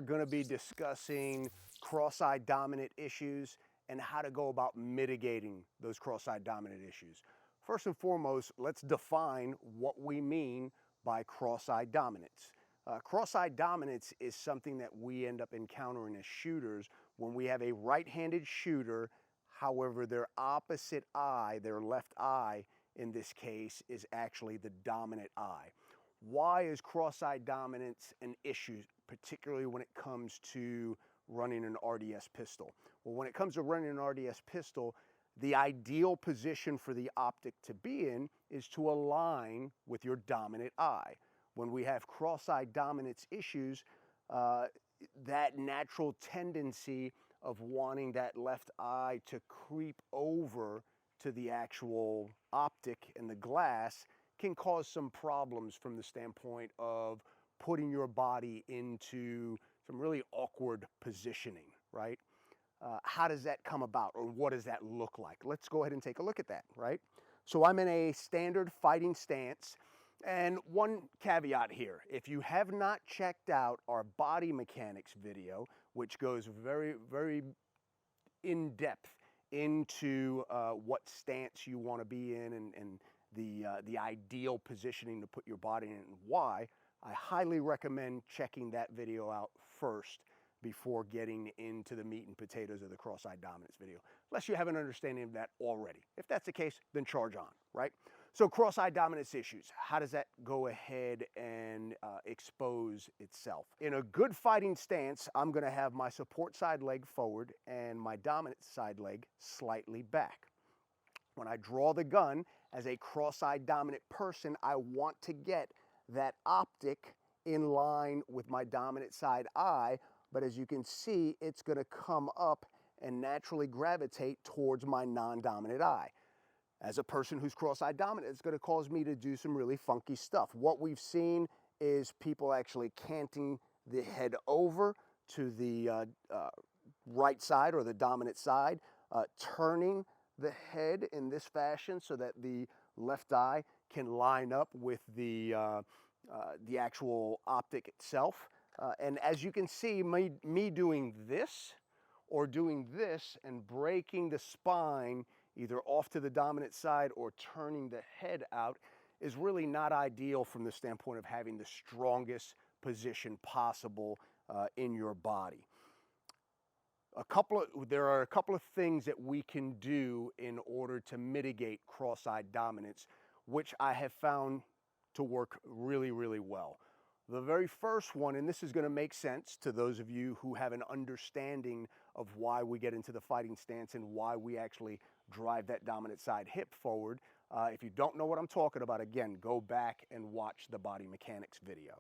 are going to be discussing cross-side dominant issues and how to go about mitigating those cross-side dominant issues. First and foremost, let's define what we mean by cross-side dominance. Cross-side dominance is something that we end up encountering as shooters when we have a right-handed shooter, however their opposite eye, their left eye in this case, is actually the dominant eye. Why is cross-side dominance an issue, particularly when it comes to running an RDS pistol? Well, when it comes to running an RDS pistol, the ideal position for the optic to be in is to align with your dominant eye. When we have cross-side dominance issues, that natural tendency of wanting that left eye to creep over to the actual optic and the glass can cause some problems from the standpoint of putting your body into some really awkward positioning, right? How does that come about, or what does that look like? Let's go ahead and take a look at that, right? So I'm in a standard fighting stance, and one caveat here: if you have not checked out our body mechanics video, which goes very, very in depth into what stance you want to be in and the ideal positioning to put your body in and why, I highly recommend checking that video out first before getting into the meat and potatoes of the cross-side dominance video, unless you have an understanding of that already. If that's the case, then charge on, right? So cross-side dominance issues, how does that go ahead and expose itself? In a good fighting stance, I'm gonna have my support side leg forward and my dominant side leg slightly back. When I draw the gun, as a cross-side dominant person, I want to get that optic in line with my dominant side eye, but as you can see, it's gonna come up and naturally gravitate towards my non-dominant eye. As a person who's cross-side dominant, it's gonna cause me to do some really funky stuff. What we've seen is people actually canting the head over to the right side or the dominant side, turning the head in this fashion so that the left eye can line up with the actual optic itself. And as you can see, me doing this or doing this and breaking the spine either off to the dominant side or turning the head out is really not ideal from the standpoint of having the strongest position possible in your body. There are a couple of things that we can do in order to mitigate cross-side dominance, which I have found to work really, really well. The very first one, and this is going to make sense to those of you who have an understanding of why we get into the fighting stance and why we actually drive that dominant side hip forward. If you don't know what I'm talking about, again, go back and watch the body mechanics video.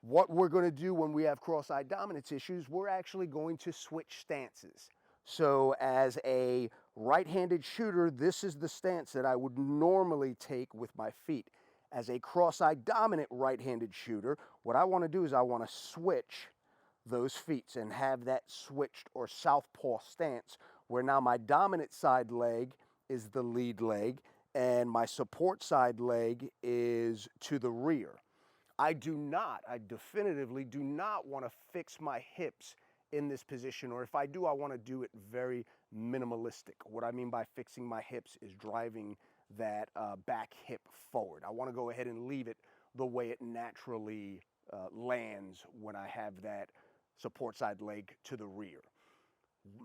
What we're going to do when we have cross-side dominance issues, we're actually going to switch stances. So as a right-handed shooter, this is the stance that I would normally take with my feet. As a cross-side dominant right-handed shooter, what I want to do is I want to switch those feet and have that switched or southpaw stance, where now my dominant side leg is the lead leg and my support side leg is to the rear. I definitively do not want to fix my hips in this position, or if I do, I want to do it very minimalistic. What I mean by fixing my hips is driving that back hip forward. I want to go ahead and leave it the way it naturally lands when I have that support side leg to the rear.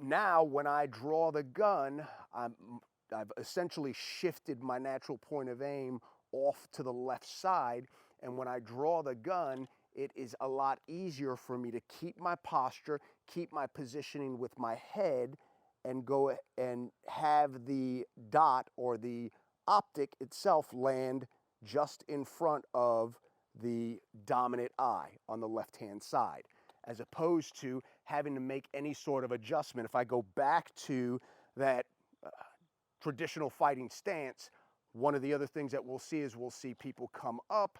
Now, when I draw the gun, I've essentially shifted my natural point of aim off to the left side, and when I draw the gun, it is a lot easier for me to keep my posture, keep my positioning with my head, and go and have the dot or the optic itself land just in front of the dominant eye on the left-hand side, as opposed to having to make any sort of adjustment. If I go back to that traditional fighting stance, one of the other things that we'll see is we'll see people come up,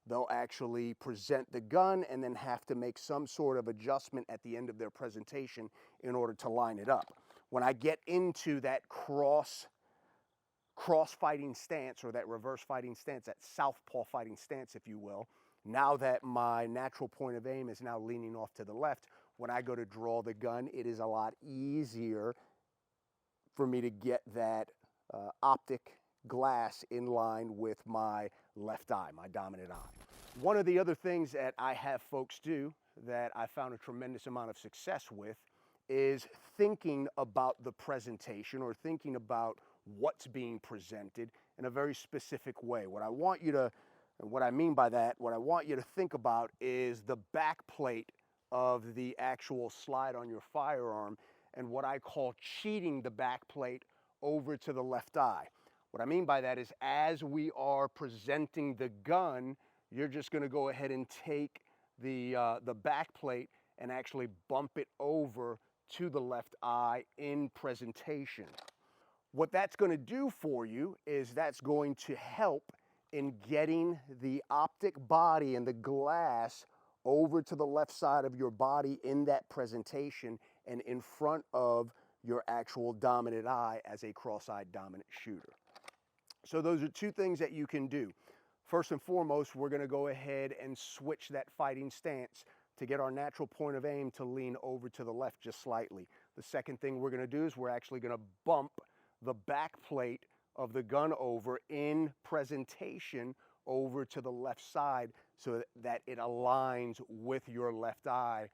they'll actually present the gun and then have to make some sort of adjustment at the end of their presentation in order to line it up. When I get into that cross fighting stance, or that reverse fighting stance, that southpaw fighting stance, if you will, Now that my natural point of aim is now leaning off to the left, when I go to draw the gun, it is a lot easier for me to get that optic glass in line with my left eye, my dominant eye. One of the other things that I have folks do that I found a tremendous amount of success with is thinking about the presentation or thinking about what's being presented in a very specific way. What I mean by that, what I want you to think about is the back plate of the actual slide on your firearm and what I call cheating the back plate over to the left eye. What I mean by that is as we are presenting the gun, you're just going to go ahead and take the back plate and actually bump it over to the left eye in presentation. What that's going to do for you is that's going to help in getting the optic body and the glass over to the left side of your body in that presentation and in front of your actual dominant eye as a cross-eyed dominant shooter. So those are two things that you can do. First and foremost, we're going to go ahead and switch that fighting stance to get our natural point of aim to lean over to the left just slightly. The second thing we're going to do is we're actually going to bump the back plate of the gun over in presentation over to the left side so that it aligns with your left eye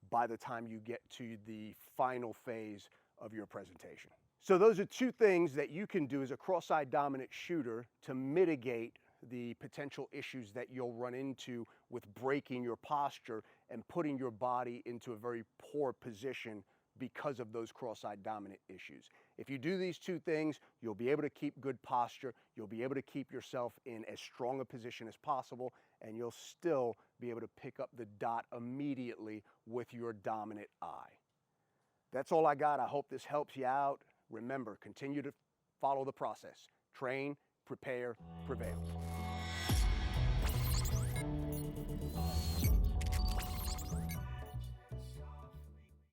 by the time you get to the final phase of your presentation. So those are two things that you can do as a cross-eyed dominant shooter to mitigate the potential issues that you'll run into with breaking your posture and putting your body into a very poor position because of those cross-eyed dominant issues. If you do these two things, you'll be able to keep good posture, you'll be able to keep yourself in as strong a position as possible, and you'll still be able to pick up the dot immediately with your dominant eye. That's all I got. I hope this helps you out. Remember, continue to follow the process. Train, prepare, prevail.